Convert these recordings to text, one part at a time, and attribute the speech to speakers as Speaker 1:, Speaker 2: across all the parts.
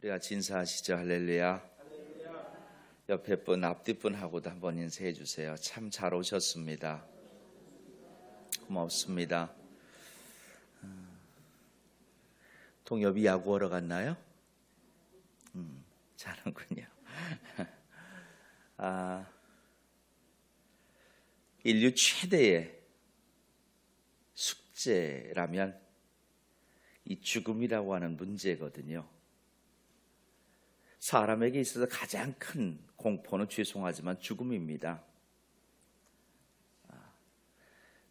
Speaker 1: 우리가 진사하시죠. 할렐루야. 옆에 분, 앞뒤 분하고도 한번 인사해 주세요. 참 잘 오셨습니다. 고맙습니다. 동엽이 야구하러 갔나요? 잘하는군요. 인류 최대의 숙제라면 이 죽음이라고 하는 문제거든요. 사람에게 있어서 가장 큰 공포는 죄송하지만 죽음입니다.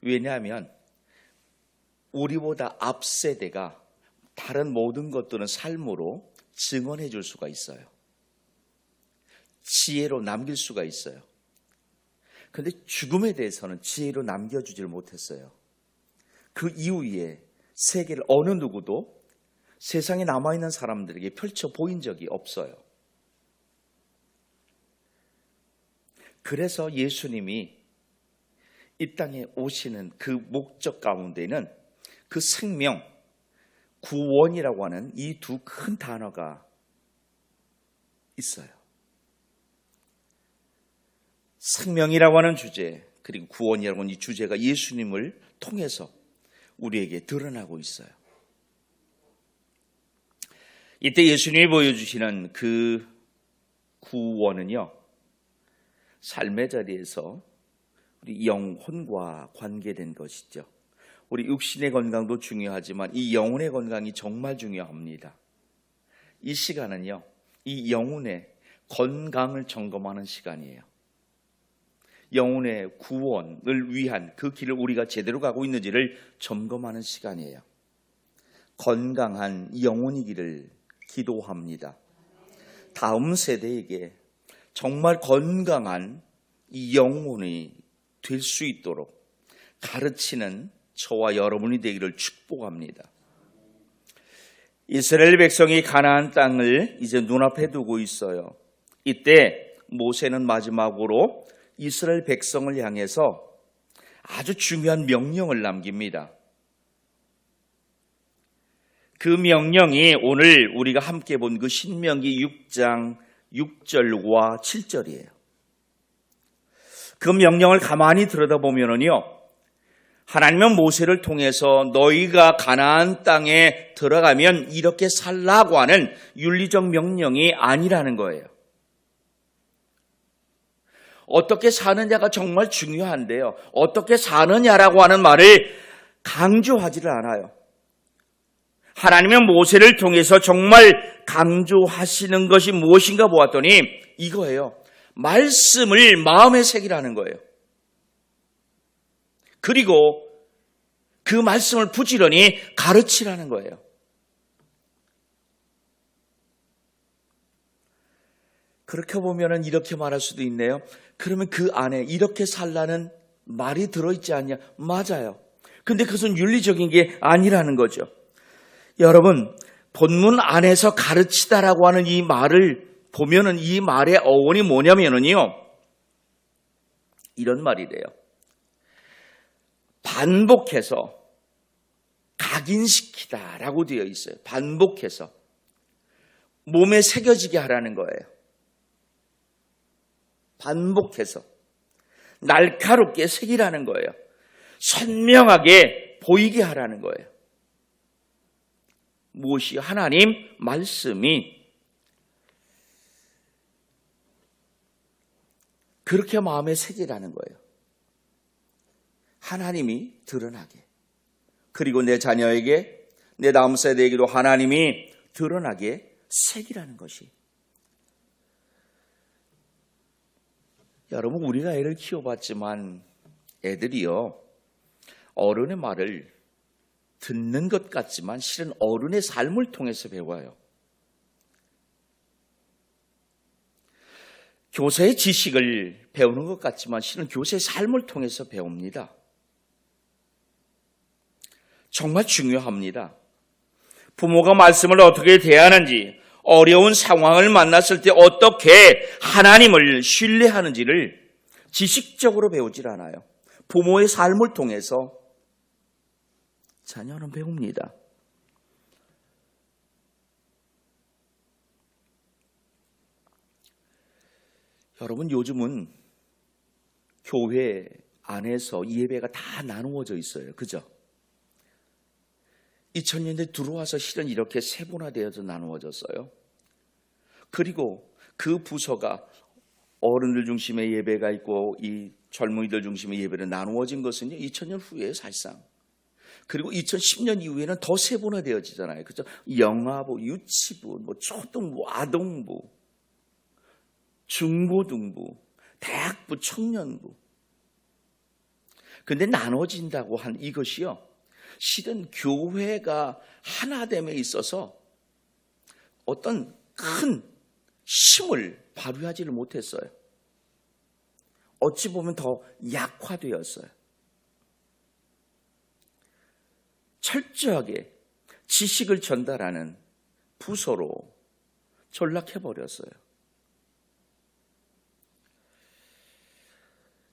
Speaker 1: 왜냐하면 우리보다 앞세대가 다른 모든 것들은 삶으로 증언해 줄 수가 있어요. 지혜로 남길 수가 있어요. 그런데 죽음에 대해서는 지혜로 남겨주질 못했어요. 그 이후에 세계를 어느 누구도 세상에 남아있는 사람들에게 펼쳐 보인 적이 없어요. 그래서 예수님이 이 땅에 오시는 그 목적 가운데는 그 생명, 구원이라고 하는 이 두 큰 단어가 있어요. 생명이라고 하는 주제, 그리고 구원이라고 하는 이 주제가 예수님을 통해서 우리에게 드러나고 있어요. 이때 예수님이 보여주시는 그 구원은요, 삶의 자리에서 우리 영혼과 관계된 것이죠. 우리 육신의 건강도 중요하지만 이 영혼의 건강이 정말 중요합니다. 이 시간은요, 이 영혼의 건강을 점검하는 시간이에요. 영혼의 구원을 위한 그 길을 우리가 제대로 가고 있는지를 점검하는 시간이에요. 건강한 영혼이기를 기도합니다. 다음 세대에게 정말 건강한 이 영혼이 될 수 있도록 가르치는 저와 여러분이 되기를 축복합니다. 이스라엘 백성이 가나안 땅을 이제 눈앞에 두고 있어요. 이때 모세는 마지막으로 이스라엘 백성을 향해서 아주 중요한 명령을 남깁니다. 그 명령이 오늘 우리가 함께 본 그 신명기 6장 6절과 7절이에요. 그 명령을 가만히 들여다보면요, 하나님은 모세를 통해서 너희가 가나안 땅에 들어가면 이렇게 살라고 하는 윤리적 명령이 아니라는 거예요. 어떻게 사느냐가 정말 중요한데요, 어떻게 사느냐라고 하는 말을 강조하지를 않아요. 하나님은 모세를 통해서 정말 강조하시는 것이 무엇인가 보았더니 이거예요. 말씀을 마음에 새기라는 거예요. 그리고 그 말씀을 부지런히 가르치라는 거예요. 그렇게 보면 이렇게 말할 수도 있네요. 그러면 그 안에 이렇게 살라는 말이 들어있지 않냐? 맞아요. 근데 그것은 윤리적인 게 아니라는 거죠. 여러분, 본문 안에서 가르치다라고 하는 이 말을 보면은 이 말의 어원이 뭐냐면요, 이런 말이래요. 반복해서 각인시키다라고 되어 있어요. 반복해서 몸에 새겨지게 하라는 거예요. 반복해서 날카롭게 새기라는 거예요. 선명하게 보이게 하라는 거예요. 무엇이? 하나님 말씀이 그렇게 마음에 새기라는 거예요. 하나님이 드러나게, 그리고 내 자녀에게, 내 다음 세대에게도 하나님이 드러나게 새기라는 것이. 여러분, 우리가 애를 키워봤지만 애들이요, 어른의 말을 듣는 것 같지만 실은 어른의 삶을 통해서 배워요. 교사의 지식을 배우는 것 같지만 실은 교사의 삶을 통해서 배웁니다. 정말 중요합니다. 부모가 말씀을 어떻게 대하는지, 어려운 상황을 만났을 때 어떻게 하나님을 신뢰하는지를 지식적으로 배우질 않아요. 부모의 삶을 통해서 자녀는 배웁니다. 여러분, 요즘은 교회 안에서 예배가 다 나누어져 있어요. 그죠? 2000년대 들어와서 실은 이렇게 세분화되어서 나누어졌어요. 그리고 그 부서가 어른들 중심의 예배가 있고 이 젊은이들 중심의 예배로 나누어진 것은요, 2000년 후에 사실상. 그리고 2010년 이후에는 더 세분화되어지잖아요. 그죠? 영아부, 유치부, 초등부, 아동부, 중고등부, 대학부, 청년부. 근데 나눠진다고 한 이것이요, 실은 교회가 하나됨에 있어서 어떤 큰 힘을 발휘하지를 못했어요. 어찌 보면 더 약화되었어요. 철저하게 지식을 전달하는 부서로 전락해버렸어요.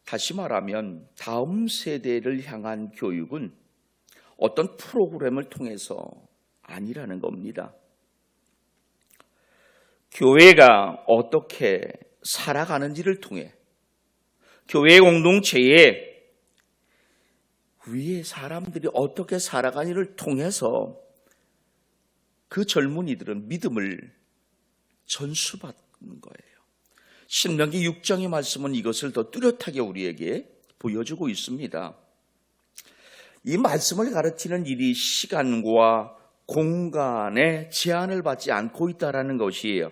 Speaker 1: 다시 말하면 다음 세대를 향한 교육은 어떤 프로그램을 통해서 아니라는 겁니다. 교회가 어떻게 살아가는지를 통해, 교회 공동체에 위에 사람들이 어떻게 살아가는지를 통해서 그 젊은이들은 믿음을 전수받는 거예요. 신명기 6장의 말씀은 이것을 더 뚜렷하게 우리에게 보여주고 있습니다. 이 말씀을 가르치는 일이 시간과 공간에 제한을 받지 않고 있다는 것이에요.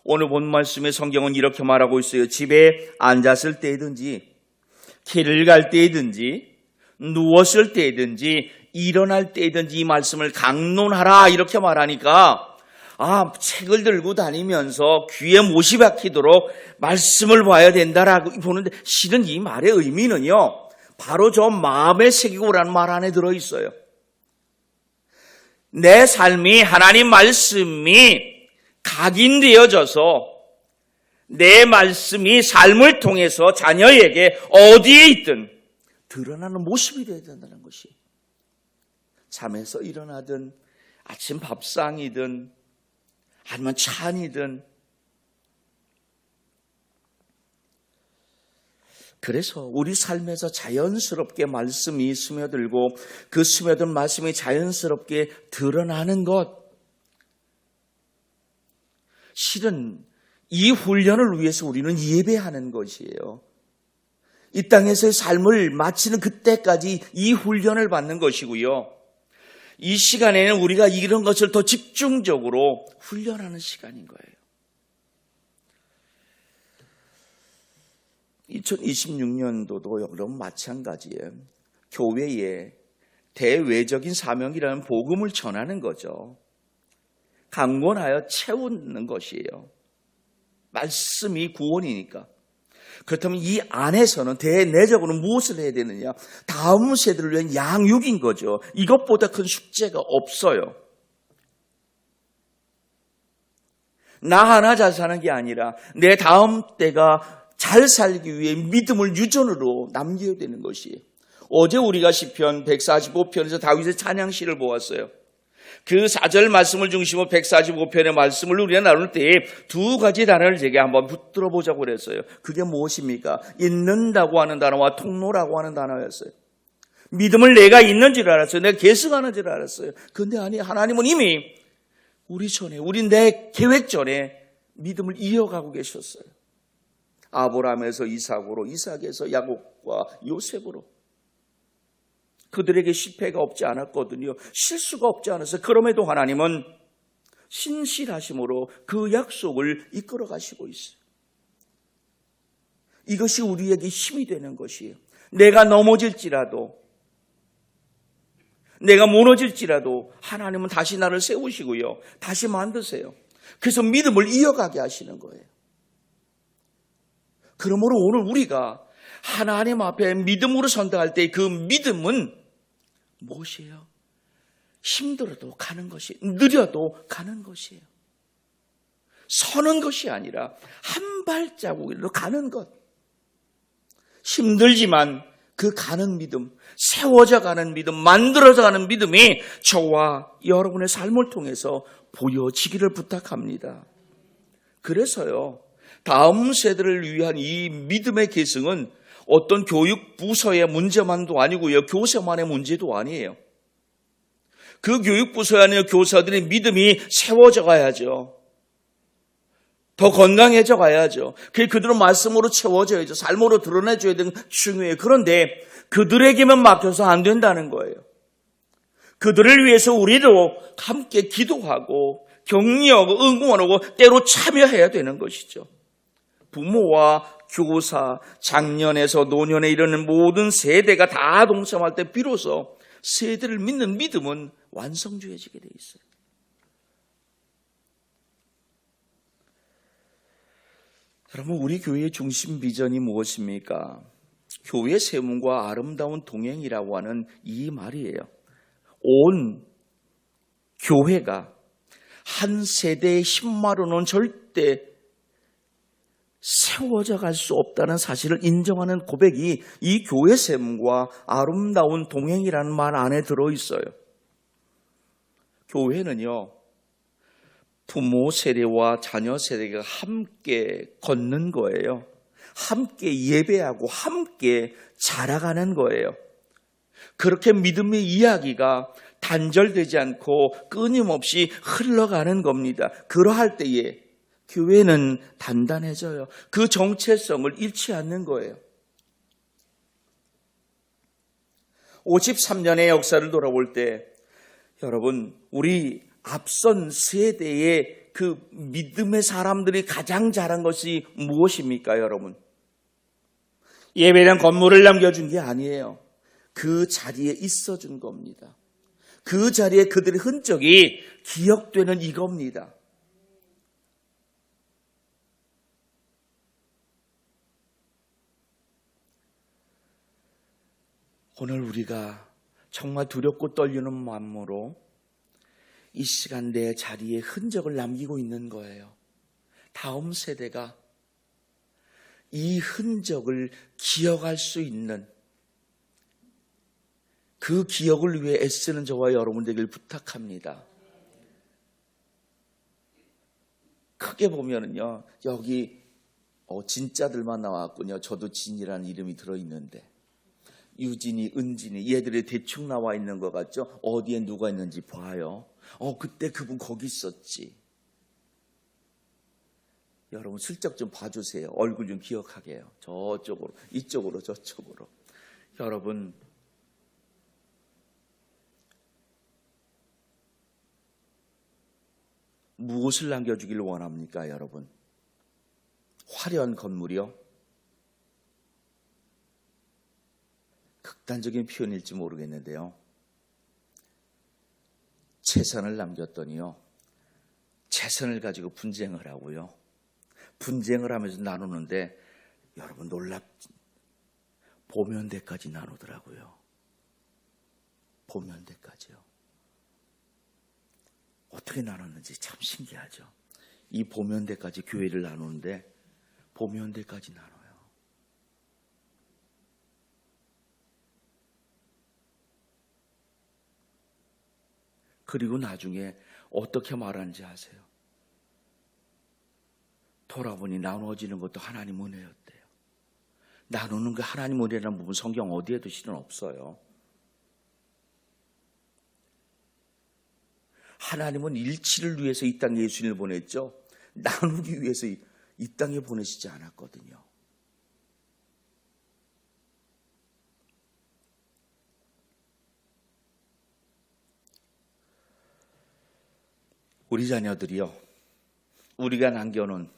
Speaker 1: 오늘 본 말씀의 성경은 이렇게 말하고 있어요. 집에 앉았을 때든지, 길을 갈 때든지, 누웠을 때든지, 일어날 때든지 이 말씀을 강론하라 이렇게 말하니까, 책을 들고 다니면서 귀에 못이 박히도록 말씀을 봐야 된다라고 보는데, 실은 이 말의 의미는요, 바로 저 마음에 새기고라는 말 안에 들어있어요. 내 삶이 하나님 말씀이 각인되어져서 내 말씀이 삶을 통해서 자녀에게 어디에 있든 드러나는 모습이 되어야 된다는 것이, 잠에서 일어나든 아침 밥상이든 아니면 찬이든. 그래서 우리 삶에서 자연스럽게 말씀이 스며들고 그 스며든 말씀이 자연스럽게 드러나는 것, 실은 이 훈련을 위해서 우리는 예배하는 것이에요. 이 땅에서의 삶을 마치는 그때까지 이 훈련을 받는 것이고요. 이 시간에는 우리가 이런 것을 더 집중적으로 훈련하는 시간인 거예요. 2026년도도 여러분 마찬가지예요. 교회의 대외적인 사명이라는 복음을 전하는 거죠. 강권하여 채우는 것이에요. 말씀이 구원이니까. 그렇다면 이 안에서는 대내적으로 무엇을 해야 되느냐? 다음 세대를 위한 양육인 거죠. 이것보다 큰 숙제가 없어요. 나 하나 잘 사는 게 아니라 내 다음 때가 잘 살기 위해 믿음을 유전으로 남겨야 되는 것이에요. 어제 우리가 시편 145편에서 다윗의 찬양시를 보았어요. 그 4절 말씀을 중심으로 145편의 말씀을 우리가 나눌 때 두 가지 단어를 제게 한번 붙들어 보자고 그랬어요. 그게 무엇입니까? 있는다고 하는 단어와 통로라고 하는 단어였어요. 믿음을 내가 있는 줄 알았어요. 내가 계승하는 줄 알았어요. 그런데 아니, 하나님은 이미 우리 내 계획 전에 믿음을 이어가고 계셨어요. 아브라함에서 이삭으로, 이삭에서 야곱과 요셉으로. 그들에게 실패가 없지 않았거든요. 실수가 없지 않았어요. 그럼에도 하나님은 신실하심으로 그 약속을 이끌어 가시고 있어요. 이것이 우리에게 힘이 되는 것이에요. 내가 넘어질지라도, 내가 무너질지라도 하나님은 다시 나를 세우시고요. 다시 만드세요. 그래서 믿음을 이어가게 하시는 거예요. 그러므로 오늘 우리가 하나님 앞에 믿음으로 선택할 때 그 믿음은 무엇이에요? 힘들어도 가는 것이, 느려도 가는 것이에요. 서는 것이 아니라 한 발자국으로 가는 것. 힘들지만 그 가는 믿음, 세워져 가는 믿음, 만들어져 가는 믿음이 저와 여러분의 삶을 통해서 보여지기를 부탁합니다. 그래서요, 다음 세대를 위한 이 믿음의 계승은 어떤 교육 부서의 문제만도 아니고요. 교사만의 문제도 아니에요. 그 교육 부서에 있는 교사들의 믿음이 세워져 가야죠. 더 건강해져 가야죠. 그게 그대로 말씀으로 채워져야죠. 삶으로 드러내줘야 되는 건 중요해요. 그런데 그들에게만 맡겨서 안 된다는 거예요. 그들을 위해서 우리도 함께 기도하고 격려하고 응원하고 때로 참여해야 되는 것이죠. 부모와 교사, 장년에서 노년에 이르는 모든 세대가 다 동참할 때 비로소 세대를 믿는 믿음은 완성되어지게 돼 있어요. 여러분, 우리 교회의 중심 비전이 무엇입니까? 교회 세움과 아름다운 동행이라고 하는 이 말이에요. 온 교회가 한 세대의 힘만으로는 절대 세워져 갈 수 없다는 사실을 인정하는 고백이 이 교회 세움과 아름다운 동행이라는 말 안에 들어있어요. 교회는요, 부모 세대와 자녀 세대가 함께 걷는 거예요. 함께 예배하고 함께 자라가는 거예요. 그렇게 믿음의 이야기가 단절되지 않고 끊임없이 흘러가는 겁니다. 그러할 때에 교회는 단단해져요. 그 정체성을 잃지 않는 거예요. 53년의 역사를 돌아볼 때 여러분, 우리 앞선 세대의 그 믿음의 사람들이 가장 잘한 것이 무엇입니까, 여러분? 예배당 건물을 남겨준 게 아니에요. 그 자리에 있어준 겁니다. 그 자리에 그들의 흔적이 기억되는 이겁니다. 오늘 우리가 정말 두렵고 떨리는 마음으로 이 시간 내 자리에 흔적을 남기고 있는 거예요. 다음 세대가 이 흔적을 기억할 수 있는 그 기억을 위해 애쓰는 저와 여러분 되길 부탁합니다. 크게 보면은요, 여기 진짜들만 나왔군요. 저도 진이라는 이름이 들어있는데 유진이, 은진이 얘들이 대충 나와 있는 것 같죠? 어디에 누가 있는지 봐요. 그때 그분 거기 있었지. 여러분 슬쩍 좀 봐주세요. 얼굴 좀 기억하게 해요. 저쪽으로, 이쪽으로, 저쪽으로. 여러분, 무엇을 남겨주길 원합니까, 여러분? 화려한 건물이요? 극단적인 표현일지 모르겠는데요. 재산을 남겼더니요, 재산을 가지고 분쟁을 하고요. 분쟁을 하면서 나누는데 여러분 놀랍지, 보면대까지 나누더라고요. 보면대까지요. 어떻게 나눴는지 참 신기하죠. 이 보면대까지 교회를 나누는데 보면대까지 나눠요. 그리고 나중에 어떻게 말하는지 아세요? 돌아보니 나누어지는 것도 하나님 은혜였대요. 나누는 게 하나님 은혜라는 부분 성경 어디에도 실은 없어요. 하나님은 일치를 위해서 이 땅에 예수님을 보냈죠. 나누기 위해서 이 땅에 보내시지 않았거든요. 우리 자녀들이요, 우리가 남겨놓은,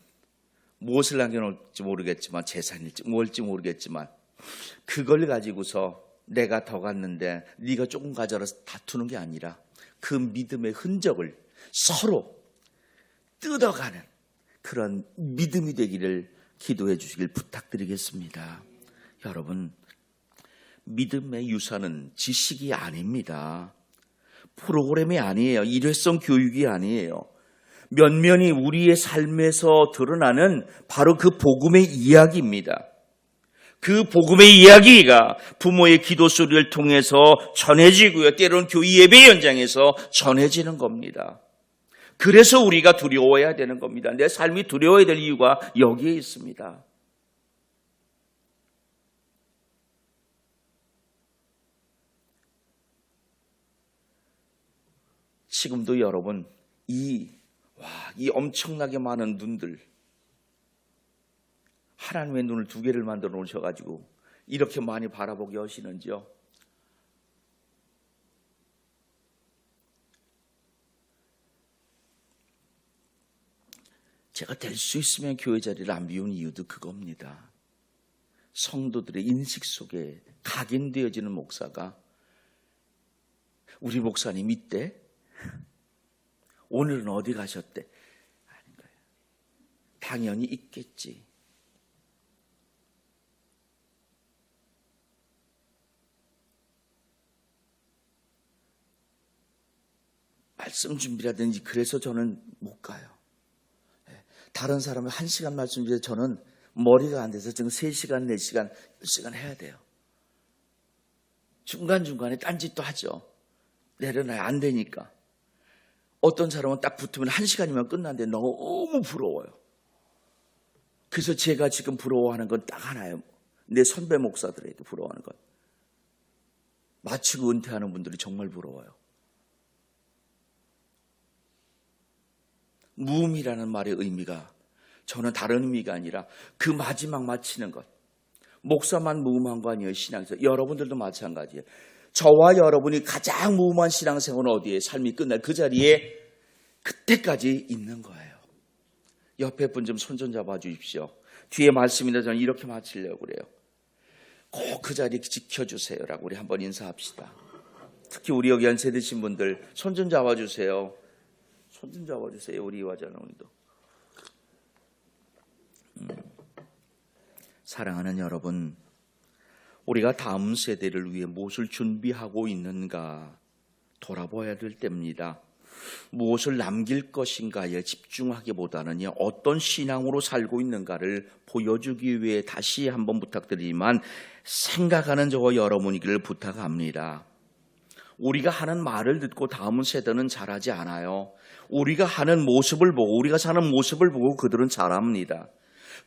Speaker 1: 무엇을 남겨놓을지 모르겠지만, 재산일지 뭘지 모르겠지만, 그걸 가지고서 내가 더 갖는데 네가 조금 가져라 다투는 게 아니라 그 믿음의 흔적을 서로 뜯어가는 그런 믿음이 되기를 기도해 주시길 부탁드리겠습니다. 여러분, 믿음의 유산은 지식이 아닙니다. 프로그램이 아니에요. 일회성 교육이 아니에요. 면면이 우리의 삶에서 드러나는 바로 그 복음의 이야기입니다. 그 복음의 이야기가 부모의 기도 소리를 통해서 전해지고요. 때로는 교회 예배 현장에서 전해지는 겁니다. 그래서 우리가 두려워해야 되는 겁니다. 내 삶이 두려워야 될 이유가 여기에 있습니다. 지금도 여러분 이 엄청나게 많은 눈들, 하나님의 눈을 두 개를 만들어 놓으셔가지고 이렇게 많이 바라보게 하시는지요? 제가 될 수 있으면 교회 자리를 안 비운 이유도 그겁니다. 성도들의 인식 속에 각인되어지는 목사가 우리 목사님 이때 오늘은 어디 가셨대? 아닌 거예요. 당연히 있겠지. 말씀 준비라든지 그래서 저는 못 가요. 다른 사람은 1시간 말씀 준비해 저는 머리가 안 돼서 지금 3시간, 4시간, 1시간 해야 돼요. 중간중간에 딴짓도 하죠. 내려놔야 안 되니까. 어떤 사람은 딱 붙으면 1시간이면 끝나는데 너무 부러워요. 그래서 제가 지금 부러워하는 건 딱 하나예요. 내 선배 목사들에게 부러워하는 것. 마치고 은퇴하는 분들이 정말 부러워요. 무음이라는 말의 의미가 저는 다른 의미가 아니라 그 마지막 마치는 것. 목사만 무음한 거 아니에요, 신앙에서. 여러분들도 마찬가지예요. 저와 여러분이 가장 무음한 신앙생활은 어디에 삶이 끝날 그 자리에 그때까지 있는 거예요. 옆에 분 좀 손 좀 잡아 주십시오. 뒤에 말씀인데 저는 이렇게 마치려고 그래요. 꼭 그 자리 지켜주세요라고 우리 한번 인사합시다. 특히 우리 여기 연세 드신 분들 손 좀 잡아 주세요. 손 좀 잡아 주세요. 우리 이화자노님도. 사랑하는 여러분, 우리가 다음 세대를 위해 무엇을 준비하고 있는가 돌아봐야 될 때입니다. 무엇을 남길 것인가에 집중하기보다는요, 어떤 신앙으로 살고 있는가를 보여주기 위해 다시 한번 부탁드리지만 생각하는 저와 여러분이기를 부탁합니다. 우리가 하는 말을 듣고 다음 세대는 잘하지 않아요. 우리가 하는 모습을 보고 우리가 사는 모습을 보고 그들은 잘합니다.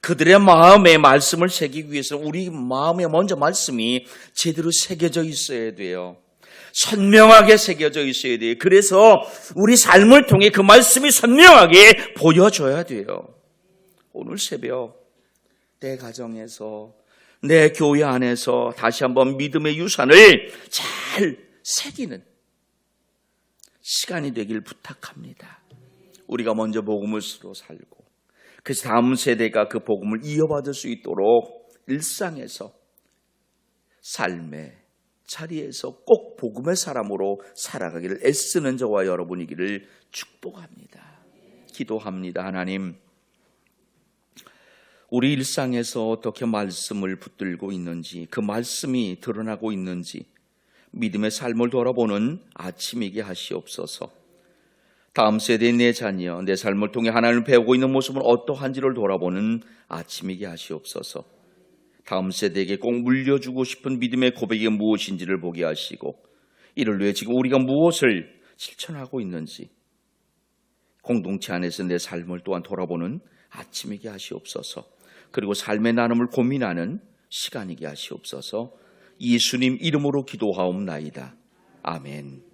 Speaker 1: 그들의 마음에 말씀을 새기기 위해서 우리 마음에 먼저 말씀이 제대로 새겨져 있어야 돼요. 선명하게 새겨져 있어야 돼요. 그래서 우리 삶을 통해 그 말씀이 선명하게 보여줘야 돼요. 오늘 새벽 내 가정에서 내 교회 안에서 다시 한번 믿음의 유산을 잘 새기는 시간이 되길 부탁합니다. 우리가 먼저 복음으로 살고 그래서 다음 세대가 그 복음을 이어받을 수 있도록 일상에서 삶의 자리에서 꼭 복음의 사람으로 살아가기를 애쓰는 저와 여러분이기를 축복합니다. 기도합니다. 하나님, 우리 일상에서 어떻게 말씀을 붙들고 있는지, 그 말씀이 드러나고 있는지 믿음의 삶을 돌아보는 아침이게 하시옵소서. 다음 세대의 내 자녀, 내 삶을 통해 하나님을 배우고 있는 모습은 어떠한지를 돌아보는 아침이게 하시옵소서. 다음 세대에게 꼭 물려주고 싶은 믿음의 고백이 무엇인지를 보게 하시고 이를 위해 지금 우리가 무엇을 실천하고 있는지 공동체 안에서 내 삶을 또한 돌아보는 아침이게 하시옵소서. 그리고 삶의 나눔을 고민하는 시간이게 하시옵소서. 예수님 이름으로 기도하옵나이다. 아멘.